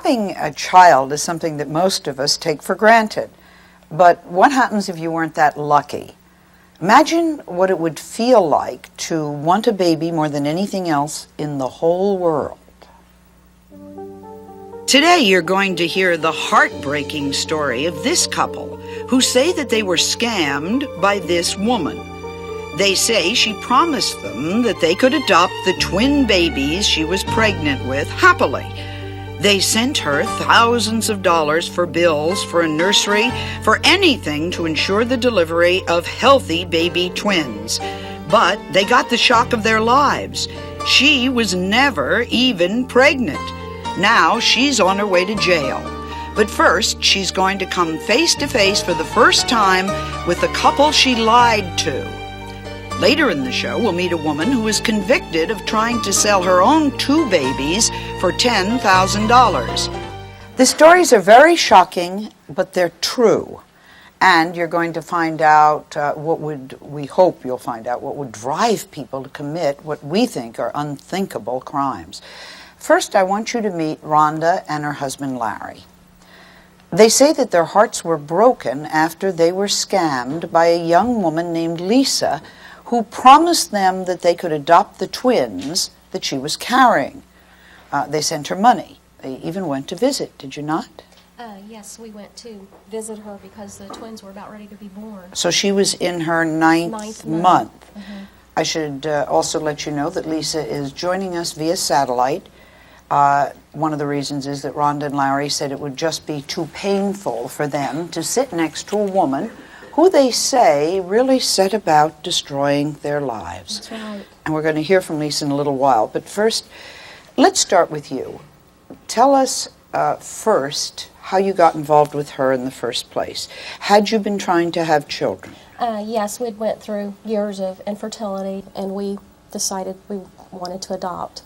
having a child is something that most of us take for granted. But what happens if you weren't that lucky? Imagine what it would feel like to want a baby more than anything else in the whole world. Today you're going to hear the heartbreaking story of this couple who say that they were scammed by this woman. They say she promised them that they could adopt the twin babies she was pregnant with happily. They sent her thousands of dollars for bills, for a nursery, for anything to ensure the delivery of healthy baby twins. But they got the shock of their lives. She was never even pregnant. Now she's on her way to jail. But first, she's going to come face to face for the first time with the couple she lied to. Later in the show, we'll meet a woman who is convicted of trying to sell her own 2 babies for $10,000. The stories are very shocking, but they're true. And you're going to find out we hope you'll find out what would drive people to commit what we think are unthinkable crimes. First, I want you to meet Rhonda and her husband Larry. They say that their hearts were broken after they were scammed by a young woman named Lisa, who promised them that they could adopt the twins that she was carrying. They sent her money. They even went to visit, did you not? Yes, we went to visit her because the twins were about ready to be born. So she was in her ninth month. Mm-hmm. I should also let you know that Lisa is joining us via satellite. One of the reasons is that Rhonda and Larry said it would just be too painful for them to sit next to a woman who they say really set about destroying their lives. That's right. And we're going to hear from Lisa in a little while. But first, let's start with you. Tell us first how you got involved with her in the first place. Had you been trying to have children? Yes, we'd went through years of infertility, and we decided we wanted to adopt.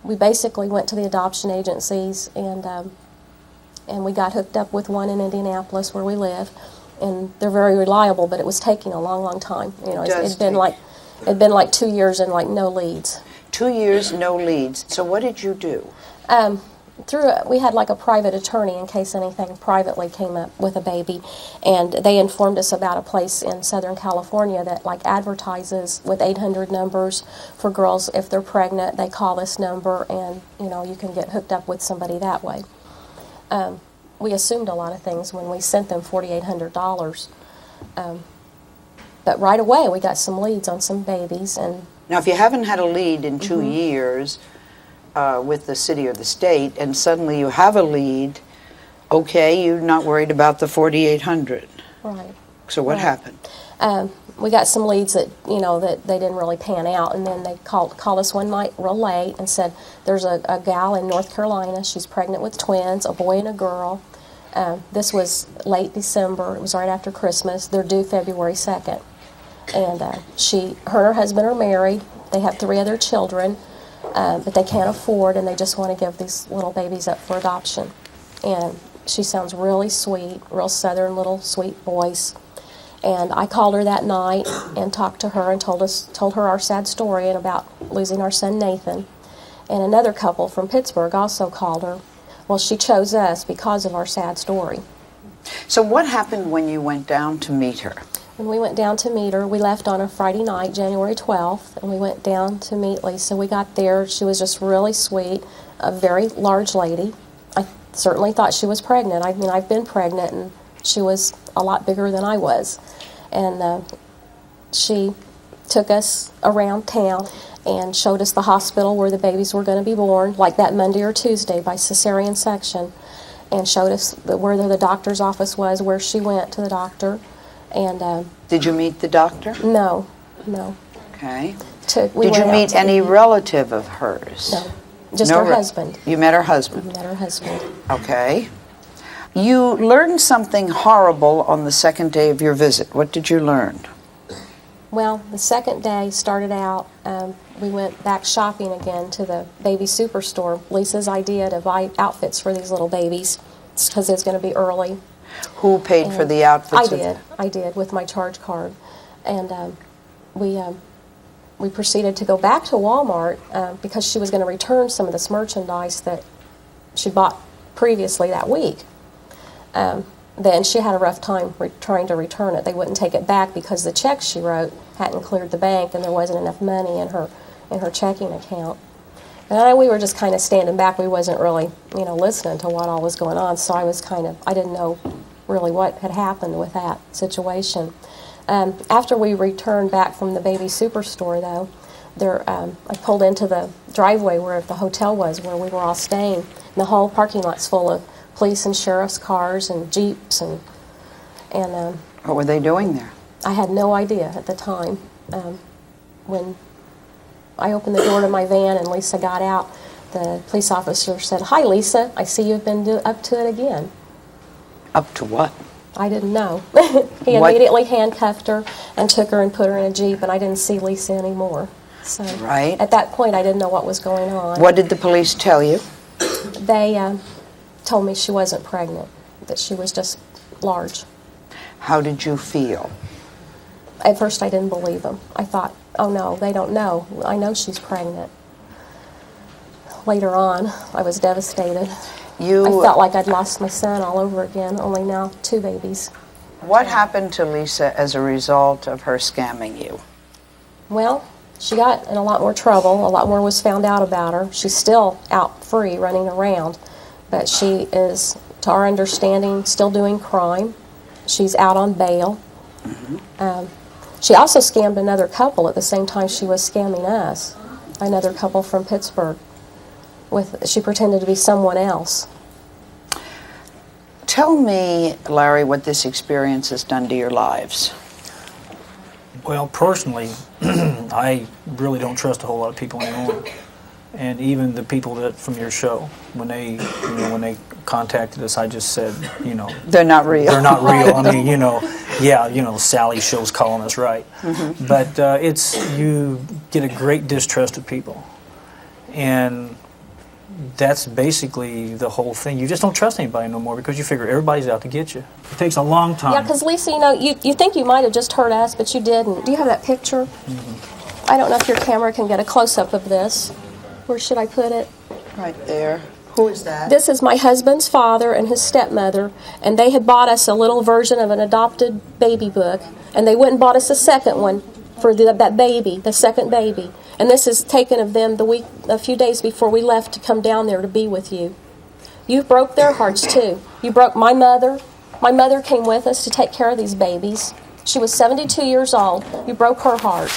We basically went to the adoption agencies, and we got hooked up with one in Indianapolis where we live. And they're very reliable, but it was taking a long, long time. You know, it'd been like 2 years and like no leads. 2 years, no leads. So what did you do? We had like a private attorney in case anything privately came up with a baby, and they informed us about a place in Southern California that like advertises with 800 numbers for girls. If they're pregnant, they call this number, and you know, you can get hooked up with somebody that way. We assumed a lot of things when we sent them $4,800, but right away we got some leads on some babies. And now, if you haven't had a lead in 2 years with the city or the state, and suddenly you have a lead, okay, you're not worried about the $4,800. Right. So what happened? We got some leads that, you know, that they didn't really pan out, and then they called us one night real late and said, there's a gal in North Carolina, she's pregnant with twins, a boy and a girl. This was late December, it was right after Christmas, they're due February 2nd. And her and her husband are married, they have 3 other children, but they can't afford, and they just want to give these little babies up for adoption. And she sounds really sweet, real southern little sweet voice. And I called her that night and talked to her and told her our sad story and about losing our son Nathan. And another couple from Pittsburgh also called her. Well, she chose us because of our sad story. So what happened when you went down to meet her? When we went down to meet her, we left on a Friday night, January 12th, and we went down to meet Lisa. We got there, she was just really sweet, a very large lady. I certainly thought she was pregnant. I mean, I've been pregnant, and she was a lot bigger than I was. And she took us around town and showed us the hospital where the babies were going to be born, like that Monday or Tuesday by cesarean section, and showed us where the doctor's office was, where she went to the doctor. And did you meet the doctor? No. Okay. Did you meet any relative of hers? No, just her husband. You met her husband? We met her husband. Okay. You learned something horrible on the second day of your visit. What did you learn? Well, the second day started out, we went back shopping again to the baby superstore. Lisa's idea to buy outfits for these little babies because it was going to be early. Who paid for the outfits? I did with my charge card. And we proceeded to go back to Walmart because she was going to return some of this merchandise that she bought previously that week. Then she had a rough time trying to return it. They wouldn't take it back because the check she wrote hadn't cleared the bank and there wasn't enough money in her checking account. And we were just kind of standing back. We wasn't really, listening to what all was going on. So I didn't know really what had happened with that situation. After we returned back from the baby superstore, though, I pulled into the driveway where the hotel was, where we were all staying. And the whole parking lot's full of police and sheriff's cars and jeeps and what were they doing there? I had no idea at the time. When I opened the door to my van and Lisa got out, the police officer said, "Hi, Lisa, I see you've been up to it again." Up to what? I didn't know. He immediately handcuffed her and took her and put her in a Jeep, and I didn't see Lisa anymore. So right. At that point, I didn't know what was going on. What did the police tell you? They told me she wasn't pregnant, that she was just large. How did you feel? At first, I didn't believe them. I thought, oh no, they don't know. I know she's pregnant. Later on, I was devastated. I felt like I'd lost my son all over again, only now 2 babies. What happened to Lisa as a result of her scamming you? Well, she got in a lot more trouble. A lot more was found out about her. She's still out free, running around. But she is, to our understanding, still doing crime. She's out on bail. Mm-hmm. She also scammed another couple at the same time she was scamming us. Another couple from Pittsburgh. She pretended to be someone else. Tell me, Larry, what this experience has done to your lives. Well, personally, I really don't trust a whole lot of people anymore. And even the people that from your show, when they contacted us, I just said, they're not real. They're not real. I mean, Sally show's calling us right. Mm-hmm. But you get a great distrust of people, and that's basically the whole thing. You just don't trust anybody no more because you figure everybody's out to get you. It takes a long time. Yeah, because Lisa, you think you might have just hurt us, but you didn't. Do you have that picture? Mm-hmm. I don't know if your camera can get a close-up of this. Where should I put it? Right there. Who is that? This is my husband's father and his stepmother, and they had bought us a little version of an adopted baby book, and they went and bought us a second one for that baby, the second baby. And this is taken of them a few days before we left to come down there to be with you. You broke their hearts too. You broke my mother. My mother came with us to take care of these babies. She was 72 years old. You broke her heart.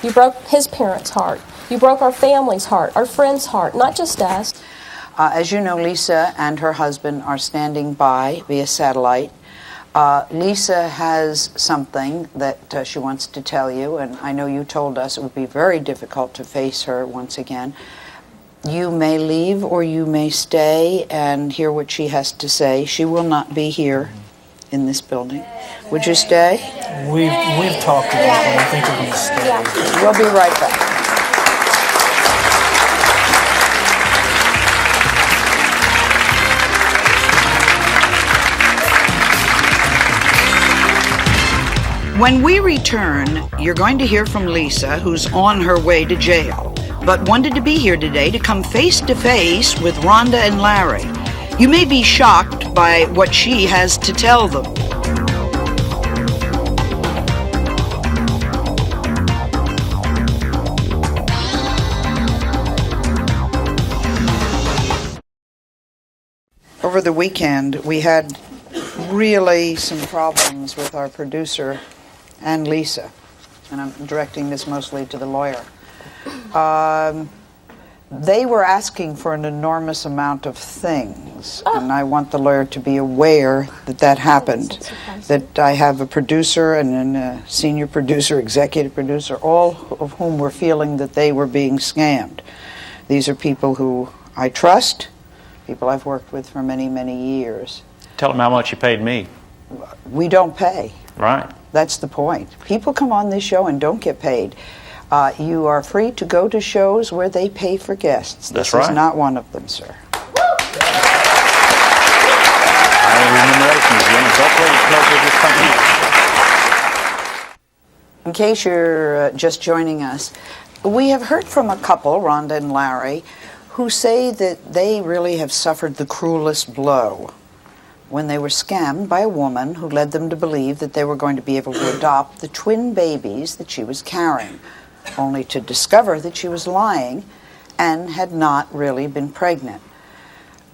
You broke his parents' heart. You broke our family's heart, our friends' heart, not just us. As you know, Lisa and her husband are standing by via satellite. Lisa has something that she wants to tell you, and I know you told us it would be very difficult to face her once again. You may leave or you may stay and hear what she has to say. She will not be here in this building. Would you stay? We've talked about it, but I think we're going to stay. Yeah. We'll be right back. When we return, you're going to hear from Lisa, who's on her way to jail, but wanted to be here today to come face to face with Rhonda and Larry. You may be shocked by what she has to tell them. Over the weekend, we had really some problems with our producer and Lisa, and I'm directing this mostly to the lawyer. They were asking for an enormous amount of things, and I want the lawyer to be aware that that happened, that I have a producer and then a senior producer, executive producer, all of whom were feeling that they were being scammed. These are people who I trust, people I've worked with for many, many years. Tell them how much you paid me. We don't pay. Right. That's the point. People come on this show and don't get paid. You are free to go to shows where they pay for guests. That's right. This is right. not one of them, sir. In case you're just joining us, we have heard from a couple, Rhonda and Larry, who say that they really have suffered the cruelest blow when they were scammed by a woman who led them to believe that they were going to be able to adopt the twin babies that she was carrying, only to discover that she was lying and had not really been pregnant.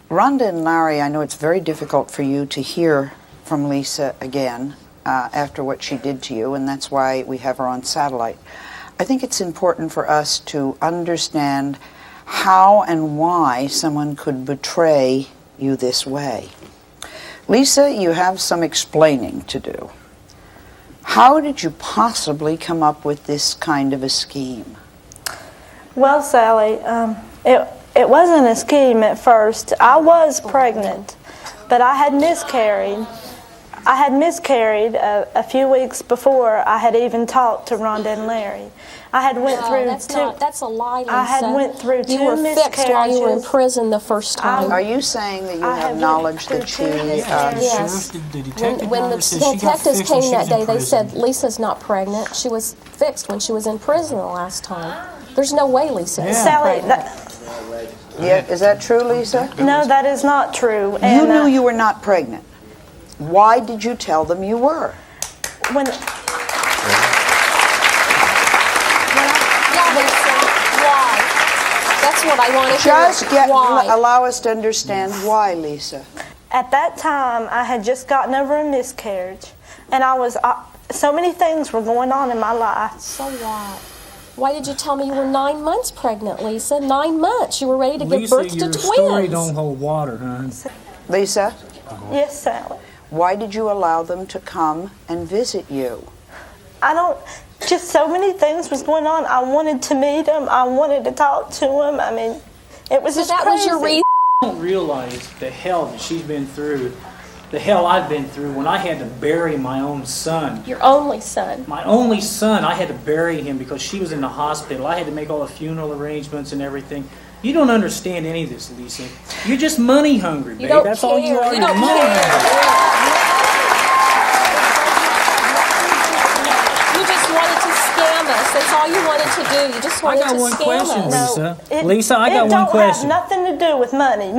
Rhonda and Larry, I know it's very difficult for you to hear from Lisa again after what she did to you, and that's why we have her on satellite. I think it's important for us to understand how and why someone could betray you this way. Lisa, you have some explaining to do. How did you possibly come up with this kind of a scheme? Well, Sally, it wasn't a scheme at first. I was pregnant, but I had miscarried. I had miscarried a few weeks before I had even talked to Rhonda and Larry. I had went through that's a lie, Lisa. I had went through two You were miscarriages. fixed while you were in prison the first time. Are you saying that you have knowledge that she... Yes. When the detectives came that day, they said, Lisa's not pregnant. She was fixed when she was in prison the last time. There's no way Lisa is Sally, pregnant. Yeah, is that true, Lisa? No, that is not true. You And, knew you were not pregnant. Why did you tell them you were? when Yeah, Lisa, why? That's what I want to Just hear. Why? allow us to understand why, Lisa. At that time, I had just gotten over a miscarriage, and I was so many things were going on in my life. So what? Why did you tell me you were 9 months pregnant, Lisa? 9 months. You were ready to give birth to twins. Lisa, your story don't hold water, huh? Lisa, Yes, Sally. why did you allow them to come and visit you? Just so many things was going on. I wanted to meet him. I wanted to talk to him. I mean, it was just that crazy. was your reason? I don't realize the hell that she's been through, the hell I've been through when I had to bury my own son. Your only son. My only son, I had to bury him because she was in the hospital. I had to make all the funeral arrangements and everything. You don't understand any of this, Lisa. You're just money hungry, babe. don't That's all you care. are. You You're don't money care. hungry. You just wanted to scam us. That's all you wanted to do. You just I wanted got to one scam question, us. Lisa. Lisa, I got one question. It don't have nothing to do with money.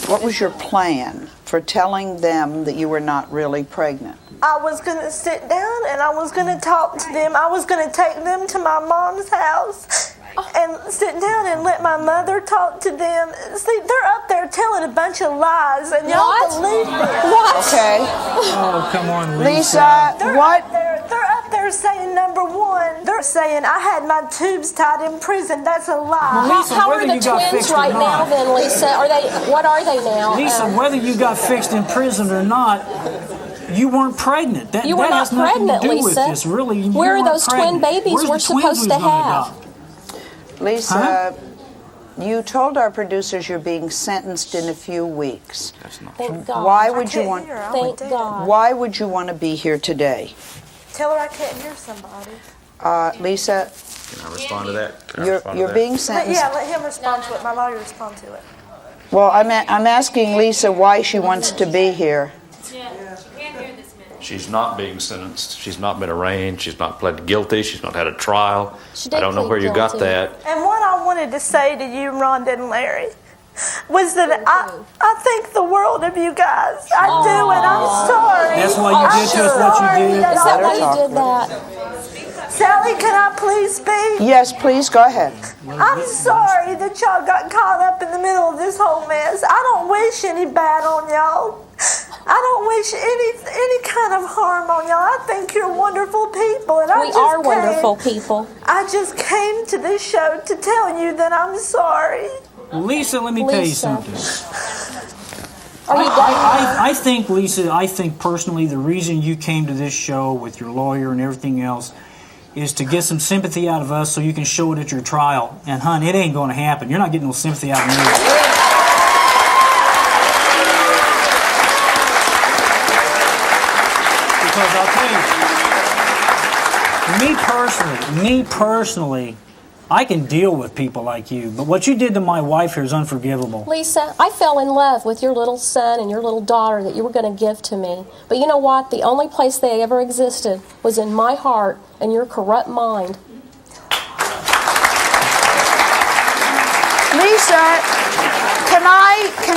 What was your plan for telling them that you were not really pregnant? I was going to sit down and I was going to talk to them. I was going to take them to my mom's house and sit down and let my mother talk to them. See, they're up there telling a bunch of lies, and y'all believe me. What? Okay. Oh, come on, Lisa, what? They're up there saying, number one, they're saying I had my tubes tied in prison. That's a lie. Lisa, How are whether the you got twins fixed or right now not. then, Lisa? What are they now? Lisa, whether you got fixed in prison or not, you weren't pregnant. You were that not has nothing pregnant, to do Lisa. with this, really. You Where are weren't those twin pregnant. babies Where's we're the twins supposed we to was gonna have? adopt? Lisa, you told our producers you're being sentenced in a few weeks. Thank God. Why would you want? Thank God. Why would you want to be here today? Tell her I can't hear somebody. Lisa, Can I respond to that? Can I you're respond to that? being sentenced. Let him respond to it. My lawyer respond to it. Well, I'm asking Lisa why she wants to be here. She's not being sentenced. She's not been arraigned. She's not pled guilty. She's not had a trial. She did I don't know plead where you got guilty. that. And what I wanted to say to you, Rhonda and Larry, was that I think the world of you guys. I do, and I'm sorry. That's why you did to us what you did? Is that why you Talk did that? Sally, can I please speak? Yes, please go ahead. I'm sorry that y'all got caught up in the middle of this whole mess. I don't wish any bad on y'all. I don't wish any kind of harm on y'all. I think you're wonderful people, and We are wonderful people. I just came to this show to tell you that I'm sorry. Lisa, let me tell you Lisa. something. Are you done? I think, Lisa, I think personally the reason you came to this show with your lawyer and everything else is to get some sympathy out of us so you can show it at your trial. And, hon, it ain't going to happen. You're not getting no sympathy out of me. Because I'll tell you, me personally, I can deal with people like you, but what you did to my wife here is unforgivable. Lisa, I fell in love with your little son and your little daughter that you were going to give to me. But you know what? The only place they ever existed was in my heart and your corrupt mind. Lisa, can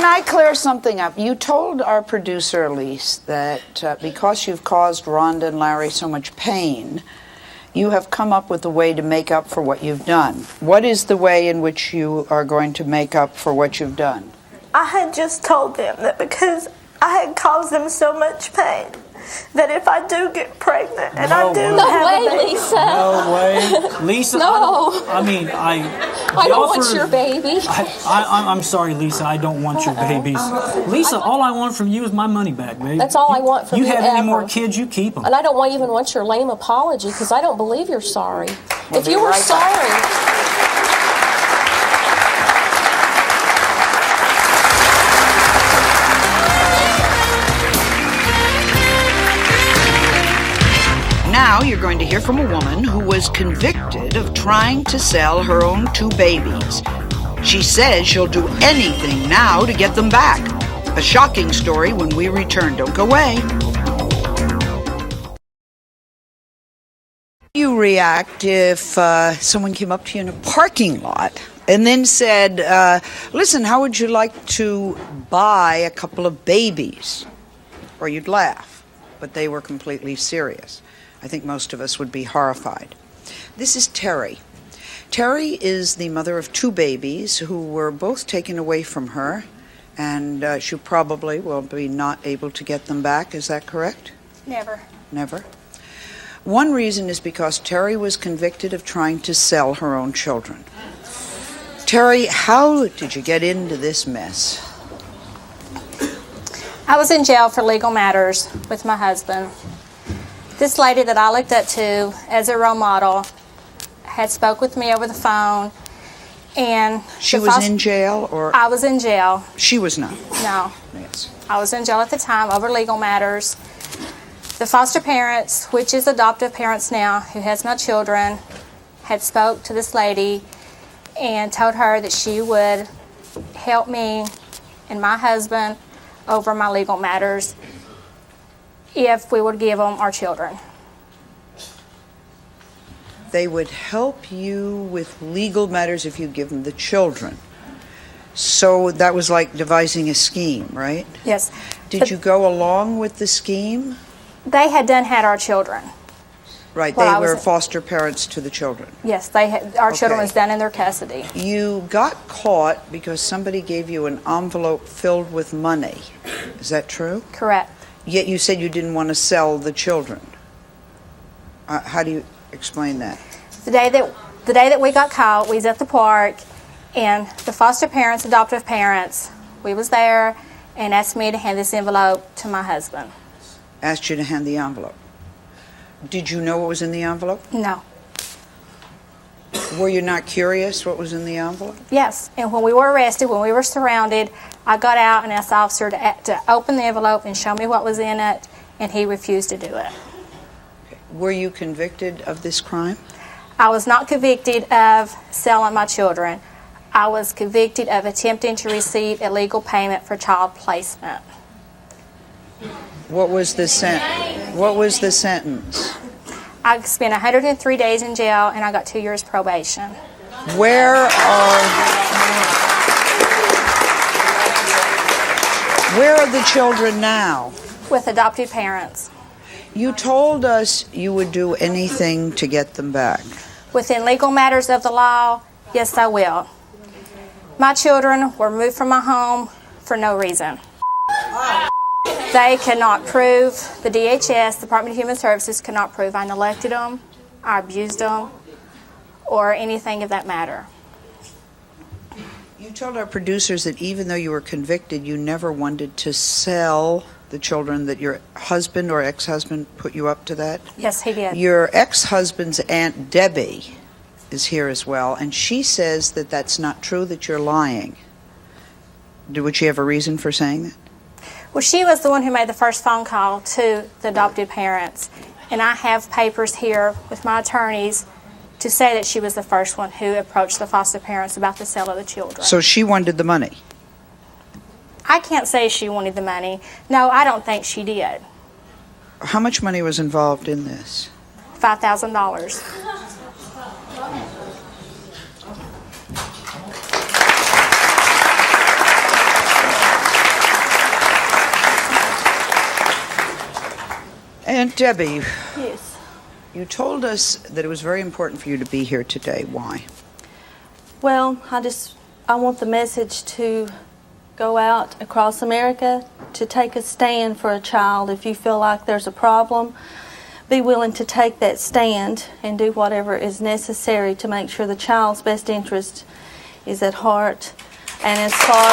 I clear something up? You told our producer, Elise, that because you've caused Rhonda and Larry so much pain, you have come up with a way to make up for what you've done. What is the way in which you are going to make up for what you've done? I had just told them that because I had caused them so much pain, that if I do get pregnant and I do have a baby, Lisa. No way, Lisa. No. I don't want your baby. I'm sorry, Lisa. I don't want your babies. Lisa, all I want from you is my money back, baby. That's all I want from you. You have ever. any more kids, you keep them. And I don't even want your lame apology because I don't believe you're sorry. If you were sorry. Now you're going to hear from a woman who was convicted of trying to sell her own 2 babies. She says she'll do anything now to get them back. A shocking story when we return. Don't go away. You react if someone came up to you in a parking lot and then said, listen, how would you like to buy a couple of babies? Or you'd laugh, but they were completely serious. I think most of us would be horrified. This is Terry. Terry is the mother of 2 babies who were both taken away from her, and she probably will be not able to get them back. Is that correct? never. Never. One reason is because Terry was convicted of trying to sell her own children. Terry, how did you get into this mess? I was in jail for legal matters with my husband. This lady that I looked up to as a role model had spoke with me over the phone, and she was in jail, or I was in jail. She was not. No. Yes. I was in jail at the time over legal matters. The foster parents, which is adoptive parents now, who has my children, had spoke to this lady and told her that she would help me and my husband over my legal matters if we would give them our children. They would help you with legal matters if you give them the children. So that was like devising a scheme, right? Yes. Did you go along with the scheme? They had had our children. Right, they were foster parents to the children. Yes, they had, our children was done in their custody. You got caught because somebody gave you an envelope filled with money. Is that true? Correct. Yet you said you didn't want to sell the children. How do you explain that? The day that we got caught, we was at the park, and the foster parents, adoptive parents, we was there and asked me to hand this envelope to my husband. Asked you to hand the envelope. Did you know what was in the envelope? No. Were you not curious what was in the envelope? Yes, and when we were arrested, when we were surrounded, I got out and asked the officer to open the envelope and show me what was in it, and he refused to do it. Were you convicted of this crime? I was not convicted of selling my children. I was convicted of attempting to receive illegal payment for child placement. What was the What was the sentence? I spent 103 days in jail, and I got 2 years probation. Where are the children now? With adopted parents. You told us you would do anything to get them back. Within legal matters of the law, yes, I will. My children were moved from my home for no reason. They cannot prove, the DHS, Department of Human Services, cannot prove I neglected them, I abused them, or anything of that matter. You told our producers that even though you were convicted, you never wanted to sell the children, that your husband or ex-husband put you up to that? Yes, he did. Your ex-husband's Aunt Debbie is here as well, and she says that that's not true, that you're lying. Would she have a reason for saying that? Well, she was the one who made the first phone call to the adopted parents, and I have papers here with my attorneys to say that she was the first one who approached the foster parents about the sale of the children. So she wanted the money? I can't say she wanted the money. No, I don't think she did. How much money was involved in this? $5,000. Aunt Debbie, Yes. you told us that it was very important for you to be here today. Why? Well, I want the message to go out across America to take a stand for a child. If you feel like there's a problem, be willing to take that stand and do whatever is necessary to make sure the child's best interest is at heart. And as far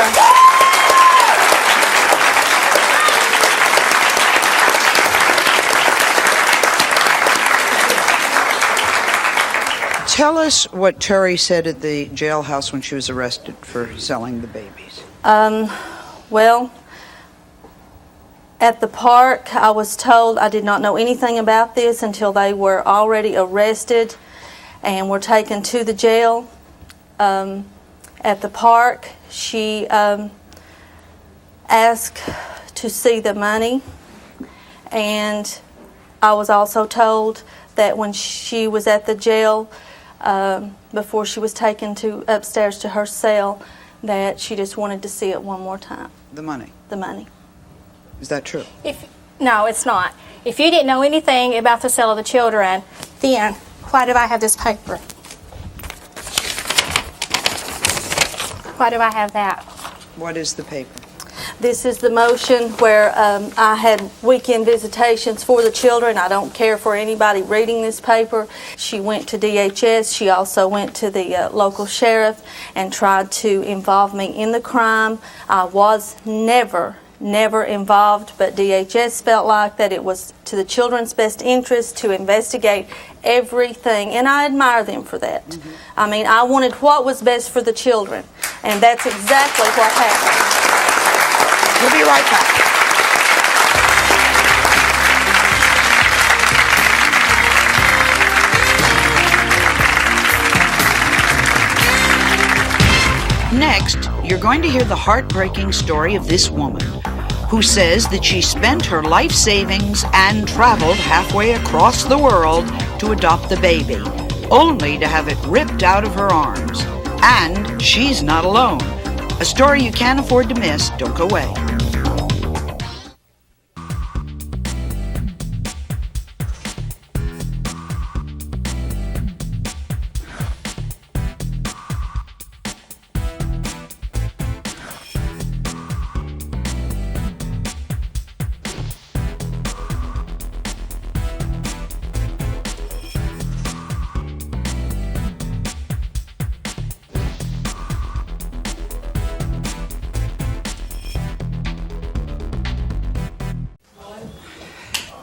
Tell us what Terry said at the jailhouse when she was arrested for selling the babies. Well, at the park, I was told I did not know anything about this until they were already arrested and were taken to the jail. At the park, she asked to see the money, and I was also told that when she was at the jail, before she was taken upstairs to her cell, that she just wanted to see it one more time. The money. The money. Is that true? No, it's not. If you didn't know anything about the sale of the children, then why do I have this paper? Why do I have that? What is the paper? This is the motion where I had weekend visitations for the children. I don't care for anybody reading this paper. She went to DHS. She also went to the local sheriff and tried to involve me in the crime. I was never involved, but DHS felt like that it was to the children's best interest to investigate everything, and I admire them for that. I mean, I wanted what was best for the children, and that's exactly what happened. We'll be right back. Next, you're going to hear the heartbreaking story of this woman who says that she spent her life savings and traveled halfway across the world to adopt the baby, only to have it ripped out of her arms. And she's not alone. A story you can't afford to miss. Don't go away.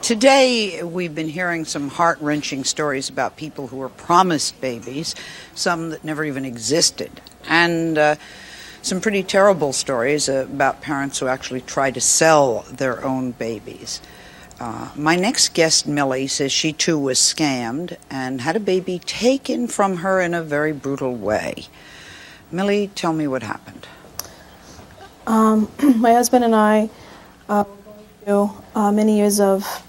Today, we've been hearing some heart-wrenching stories about people who were promised babies, some that never even existed, and some pretty terrible stories about parents who actually try to sell their own babies. My next guest, Millie, says she too was scammed and had a baby taken from her in a very brutal way. Millie, tell me what happened. My husband and I were going through many years of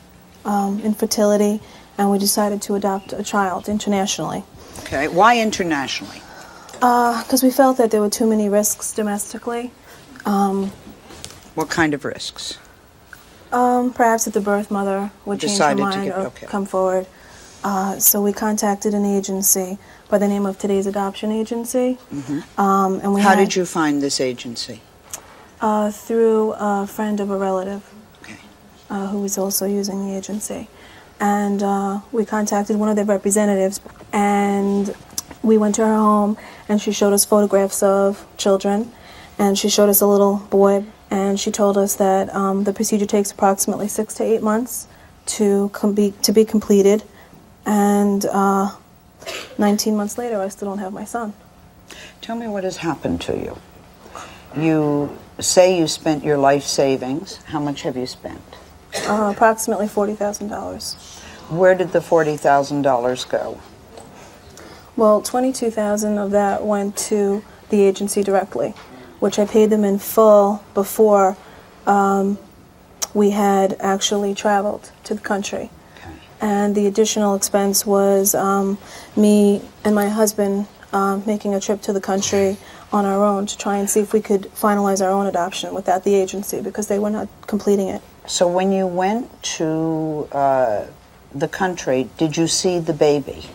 infertility, and we decided to adopt a child internationally. Okay, why internationally? Because we felt that there were too many risks domestically. What kind of risks? Perhaps that the birth mother would change her mind or come forward. So we contacted an agency by the name of Today's Adoption Agency. Mm-hmm. And How did you find this agency? Through a friend of a relative. Who was also using the agency. And we contacted one of their representatives, and we went to her home, and she showed us photographs of children, and she showed us a little boy, and she told us that the procedure takes approximately 6 to 8 months to be completed, and 19 months later, I still don't have my son. Tell me what has happened to you. You say you spent your life savings. How much have you spent? Approximately $40,000. Where did the $40,000 go? Well, $22,000 of that went to the agency directly, which I paid them in full before we had actually traveled to the country. Okay. And the additional expense was me and my husband making a trip to the country on our own to try and see if we could finalize our own adoption without the agency, because they were not completing it. So when you went to the country, did you see the baby?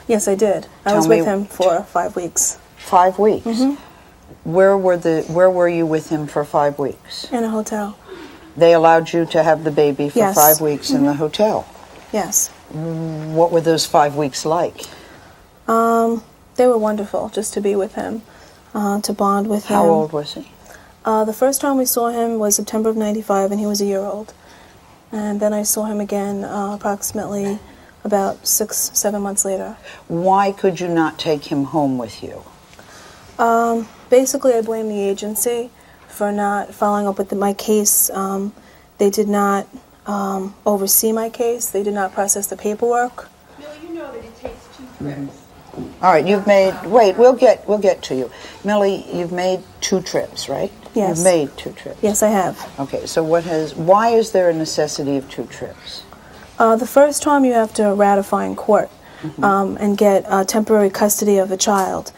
Yes, I did. I was with him for 5 weeks. 5 weeks? Mm-hmm. Where were you with him for 5 weeks? In a hotel. They allowed you to have the baby for Yes. 5 weeks in the hotel? Yes. What were those 5 weeks like? They were wonderful, just to be with him, to bond with him. How old was he? The first time we saw him was September of '95, and he was a year old. And then I saw him again approximately about 6-7 months later. Why could you not take him home with you? Basically, I blame the agency for not following up with my case. They did not oversee my case. They did not process the paperwork. Millie, you know that it takes 2 trips. All right, you've made. Wait, we'll get to you, Millie. You've made 2 trips, right? Yes. You've made 2 trips. Yes, I have. Okay, so why is there a necessity of 2 trips? The first time you have to ratify in court and get temporary custody of a child.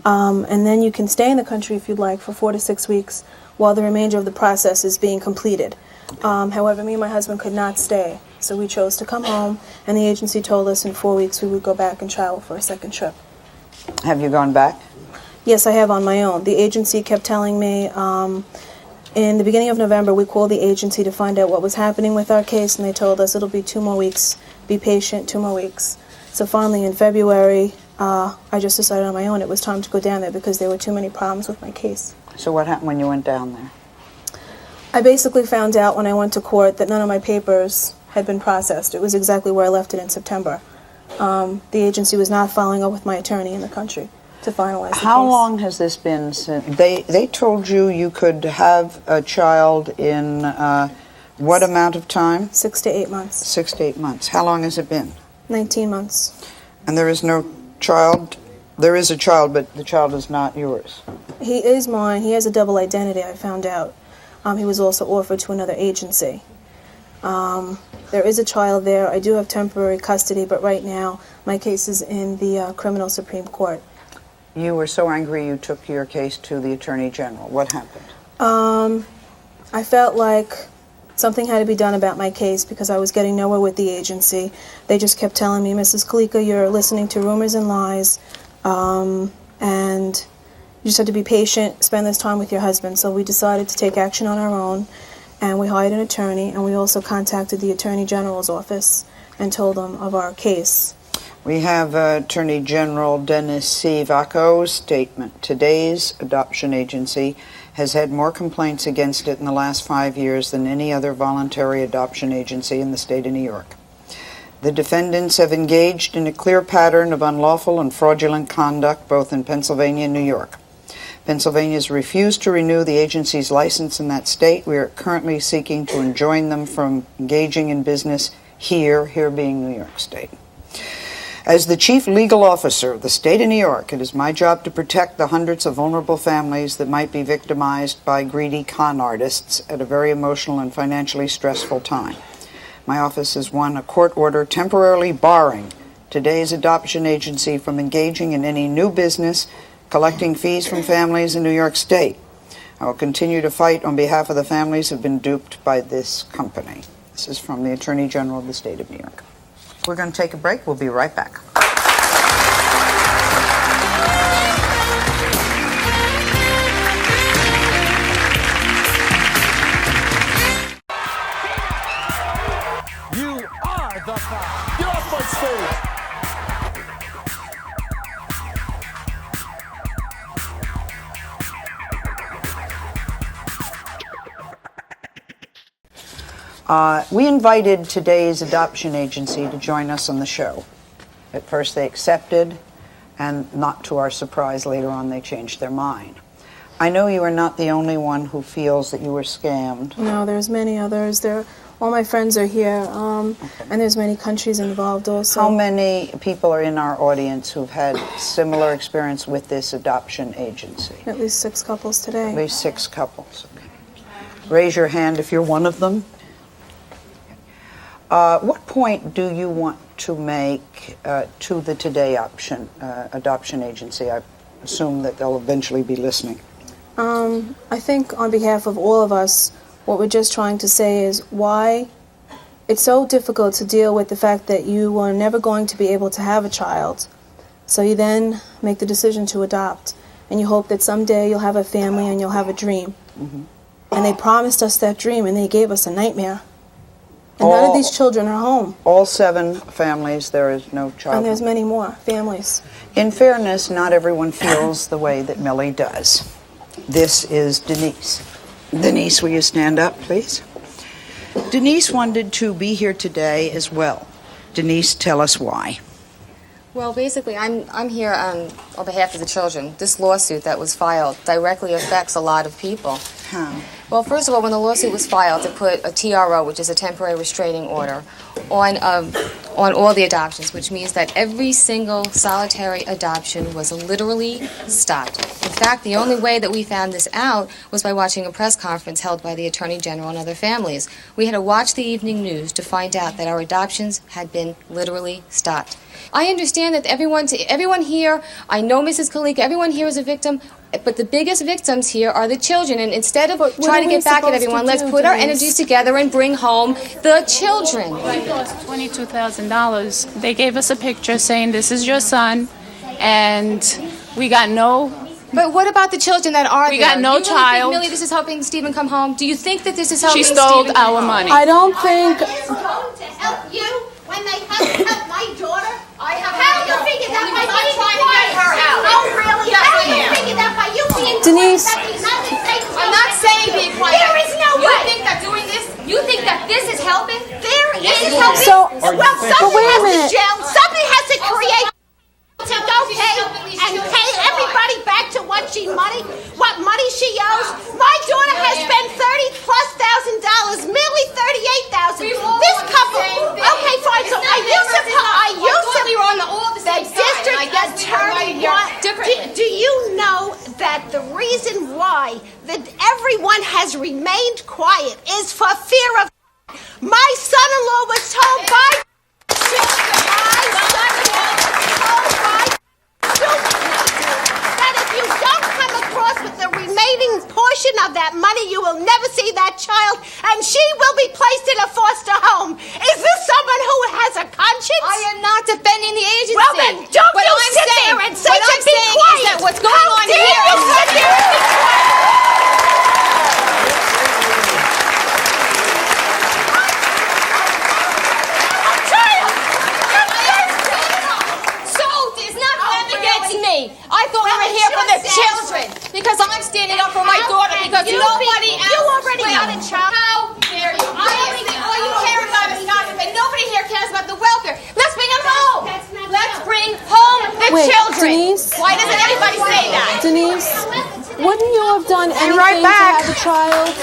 And then you can stay in the country if you'd like for 4 to 6 weeks while the remainder of the process is being completed. However, me and my husband could not stay, so we chose to come home, and the agency told us in 4 weeks we would go back and travel for a second trip. Have you gone back? Yes, I have on my own. The agency kept telling me, in the beginning of November, we called the agency to find out what was happening with our case, and they told us it'll be 2 more weeks. Be patient, 2 more weeks. So finally, in February, I just decided on my own it was time to go down there because there were too many problems with my case. So what happened when you went down there? I basically found out when I went to court that none of my papers had been processed. It was exactly where I left it in September. The agency was not following up with my attorney in the country to finalize the case. How long has this been since they told you could have a child in what amount of time? 6 to 8 months. 6 to 8 months. How long has it been? 19 months. And there is no child? There is a child, but the child is not yours. He is mine. He has a double identity, I found out. He was also offered to another agency. There is a child there. I do have temporary custody, but right now my case is in the criminal Supreme Court. You were so angry you took your case to the Attorney General. What happened? I felt like something had to be done about my case because I was getting nowhere with the agency. They just kept telling me, Mrs. Kalika, you're listening to rumors and lies, and you just have to be patient, spend this time with your husband. So we decided to take action on our own, and we hired an attorney, and we also contacted the Attorney General's office and told them of our case. We have Attorney General Dennis C. Vacco's statement. Today's adoption agency has had more complaints against it in the last 5 years than any other voluntary adoption agency in the state of New York. The defendants have engaged in a clear pattern of unlawful and fraudulent conduct both in Pennsylvania and New York. Pennsylvania has refused to renew the agency's license in that state. We are currently seeking to enjoin them from engaging in business here being New York State. As the chief legal officer of the state of New York, it is my job to protect the hundreds of vulnerable families that might be victimized by greedy con artists at a very emotional and financially stressful time. My office has won a court order temporarily barring today's adoption agency from engaging in any new business collecting fees from families in New York State. I will continue to fight on behalf of the families who have been duped by this company. This is from the Attorney General of the state of New York. We're going to take a break. We'll be right back. You are the five. Get off my stage. We invited today's adoption agency to join us on the show. At first they accepted, and not to our surprise, later on they changed their mind. I know you are not the only one who feels that you were scammed. No, there's many others. All my friends are here, and there's many countries involved also. How many people are in our audience who've had similar experience with this adoption agency? At least 6 couples today. At least 6 couples. Okay. Raise your hand if you're one of them. What point do you want to make to the Today adoption agency? I assume that they'll eventually be listening. I think on behalf of all of us, What we're just trying to say is why it's so difficult to deal with the fact that you are never going to be able to have a child. So you then make the decision to adopt, and you hope that someday you'll have a family and you'll have a dream. Mm-hmm. And they promised us that dream, and they gave us a nightmare. And none of these children are home. All 7 families, there is no child. And there's many more families. In fairness, not everyone feels the way that Millie does. This is Denise. Denise, will you stand up, please? Denise wanted to be here today as well. Denise, tell us why. Well, basically, I'm here on behalf of the children. This lawsuit that was filed directly affects a lot of people. How? Well, first of all, when the lawsuit was filed, it put a TRO, which is a temporary restraining order, on all the adoptions, which means that every single solitary adoption was literally stopped. In fact, the only way that we found this out was by watching a press conference held by the Attorney General and other families. We had to watch the evening news to find out that our adoptions had been literally stopped. I understand that everyone here, I know Mrs. Kalika, everyone here is a victim, but the biggest victims here are the children, and instead of trying to get back at everyone, let's put our energies together and bring home the children. We lost $22,000. They gave us a picture saying, this is your son, and we got no... But what about the children that are there? We got no you really child. Think, Millie, this is helping Stephen come home? Do you think that this is helping She stole Stephen our come money. home? I don't think... They're going to help you when they help my daughter. How do you figure that by being quiet? Oh, really? How do you figure that by you being Denise. quiet? I'm not saying being quiet. There is no way. You think that doing this, you think that this is helping? This is helping. So, well, but somebody wait a has to minute. jail. Somebody has to create to go pay everybody back to what money she owes. My daughter has spent $30,000+, merely $38,000. This couple. Okay, fine. So are you supposed the district attorney? Do you know that the reason why that everyone has remained quiet is for fear of? My son-in-law was told by. That if you don't come across with the remaining portion of that money, you will never see that child, and she will be placed in a foster home. Is this someone who has a conscience? I am not defending the agency. Well, then don't you sit there and say to be quiet. Is that what's going on here? How dare you sit there and be quiet? I thought we were here for the children because I'm standing up for my daughter because nobody else. You already got a child. How dare you? All you care about is gossip, and nobody here cares about the welfare. Let's bring them home. Let's bring home the children. Denise. Why doesn't anybody say that? Denise, wouldn't you have done anything to have a child?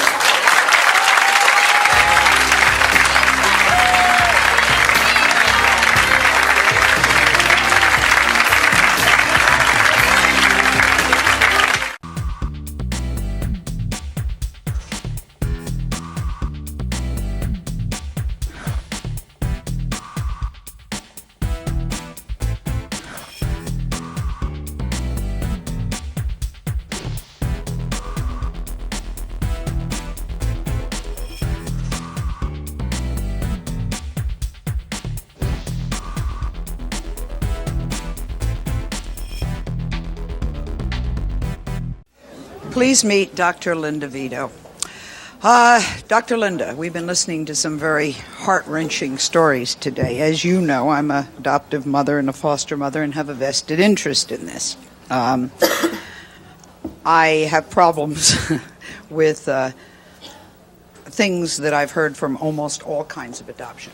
Please meet Dr. Linda Vito. Dr. Linda, we've been listening to some very heart-wrenching stories today. As you know, I'm an adoptive mother and a foster mother and have a vested interest in this. I have problems with things that I've heard from almost all kinds of adoption.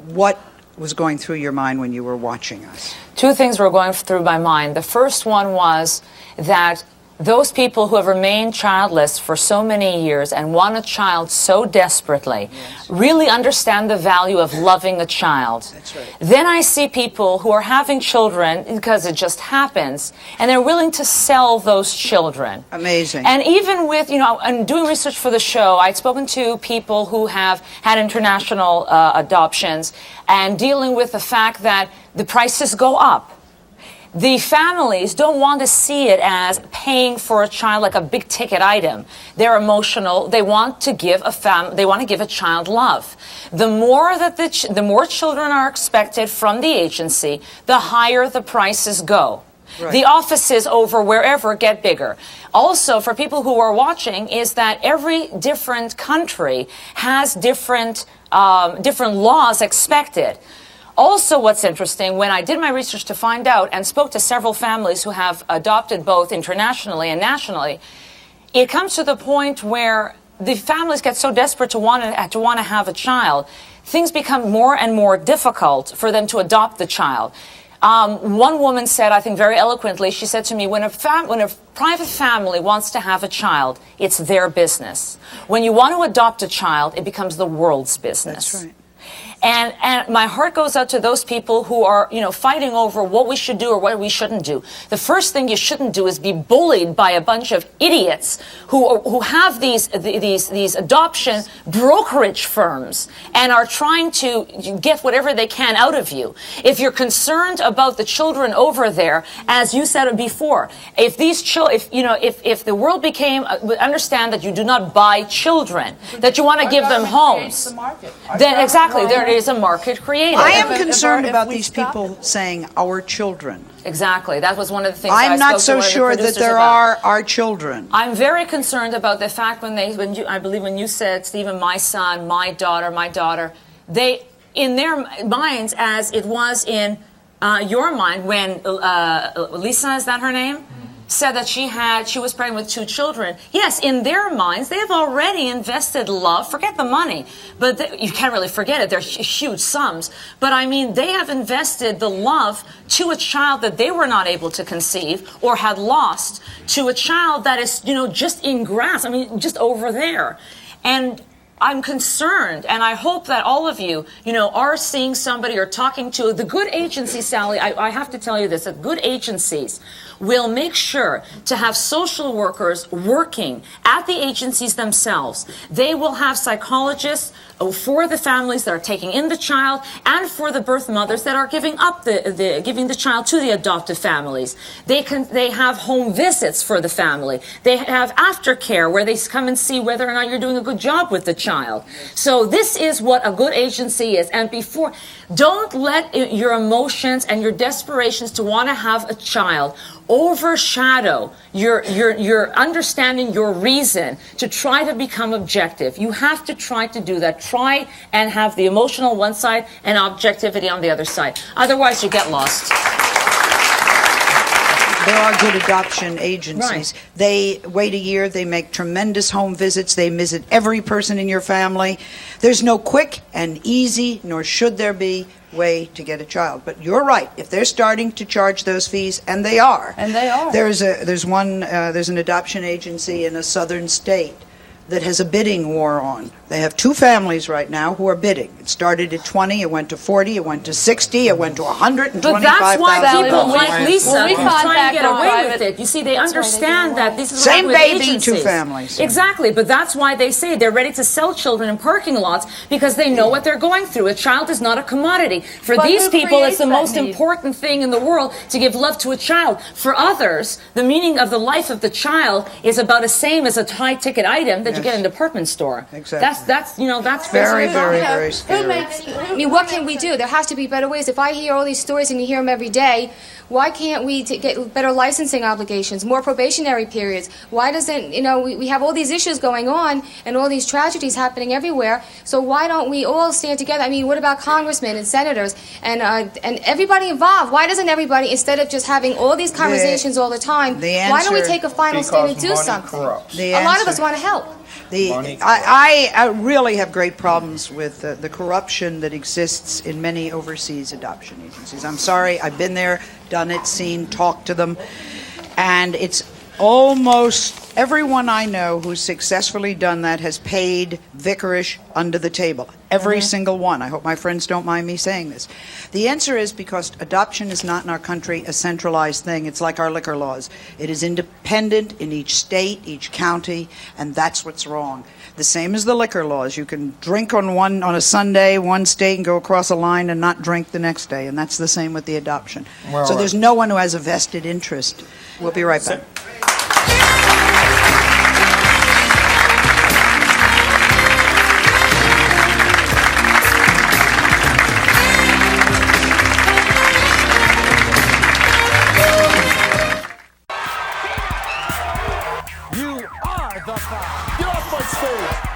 What was going through your mind when you were watching us? Two things were going through my mind. The first one was that those people who have remained childless for so many years and want a child so desperately really understand the value of loving a child. That's right. Then I see people who are having children because it just happens, and they're willing to sell those children. Amazing. And even with, and doing research for the show, I'd spoken to people who have had international adoptions and dealing with the fact that the prices go up. the families don't want to see it as paying for a child like a big ticket item. They're emotional. They want to give a child love. The more that the more children are expected from the agency, the higher the prices go. Right. The offices over wherever get bigger. Also, for people who are watching, is that every different country has different laws expected. Also, what's interesting, when I did my research to find out and spoke to several families who have adopted both internationally and nationally, it comes to the point where the families get so desperate to want to have a child, things become more and more difficult for them to adopt the child. One woman said, I think very eloquently, she said to me, when a private family wants to have a child, it's their business. When you want to adopt a child, it becomes the world's business. That's right. And my heart goes out to those people who are, fighting over what we should do or what we shouldn't do. The first thing you shouldn't do is be bullied by a bunch of idiots who have these adoption brokerage firms and are trying to get whatever they can out of you. If you're concerned about the children over there, as you said before, if the world understand that you do not buy children, that you want to give them homes, then exactly there is a market created. I am concerned about these people saying our children. Exactly. That was one of the things I'm not so sure that there are our children. I'm very concerned about the fact I believe when you said, Stephen, my son, my daughter, they, in their minds, as it was in your mind when Lisa, is that her name? Said that she was pregnant with 2 children. Yes, in their minds, they have already invested love. Forget the money, but you can't really forget it. They're huge sums. But I mean, they have invested the love to a child that they were not able to conceive or had lost, to a child that is, just in grass. I mean, just over there. And I'm concerned, and I hope that all of you, are seeing somebody or talking to the good agencies, Sally. I have to tell you this, that good agencies will make sure to have social workers working at the agencies themselves. They will have psychologists for the families that are taking in the child and for the birth mothers that are giving the child to the adoptive families. They have home visits for the family. They have aftercare where they come and see whether or not you're doing a good job with the child. So this is what a good agency is. And don't let your emotions and your desperations to want to have a child overshadow your understanding, your reason to try to become objective. You have to try to do that. Try and have the emotional one side and objectivity on the other side. Otherwise, you get lost. There are good adoption agencies. Right. They wait a year. They make tremendous home visits. They visit every person in your family. There's no quick and easy, nor should there be, way to get a child. But you're right. If they're starting to charge those fees, and they are. There's an adoption agency in a southern state that has a bidding war on. They have 2 families right now who are bidding. It started at 20, it went to 40, it went to 60, it went to 125,000. But that's why people like Lisa try to get away with it. You see, they understand that this is same baby, agencies. 2 families. Exactly, but that's why they say they're ready to sell children in parking lots, because they know what they're going through. A child is not a commodity. For these people, it's the most important thing in the world to give love to a child. For others, the meaning of the life of the child is about the same as a high-ticket item that you get in a department store. Exactly. That's very, very, very scary. I mean, what can we do? There has to be better ways. If I hear all these stories and you hear them every day, why can't we get better licensing obligations, more probationary periods? Why doesn't, we have all these issues going on and all these tragedies happening everywhere, so why don't we all stand together? I mean, what about congressmen and senators and everybody involved? Why doesn't everybody, instead of just having all these conversations all the time, why don't we take a final stand and do something? A lot of us want to help. I really have great problems with the corruption that exists in many overseas adoption agencies. I'm sorry, I've been there, done it, seen, talked to them, and it's almost Everyone I know who's successfully done that has paid vicarish under the table. Every single one. I hope my friends don't mind me saying this. The answer is because adoption is not in our country a centralized thing. It's like our liquor laws. It is independent in each state, each county, and that's what's wrong. The same as the liquor laws. You can drink on a Sunday, one state, and go across a line and not drink the next day, and that's the same with the adoption. Well, so there's no one who has a vested interest. We'll be right back. You are the five. Get off my stage.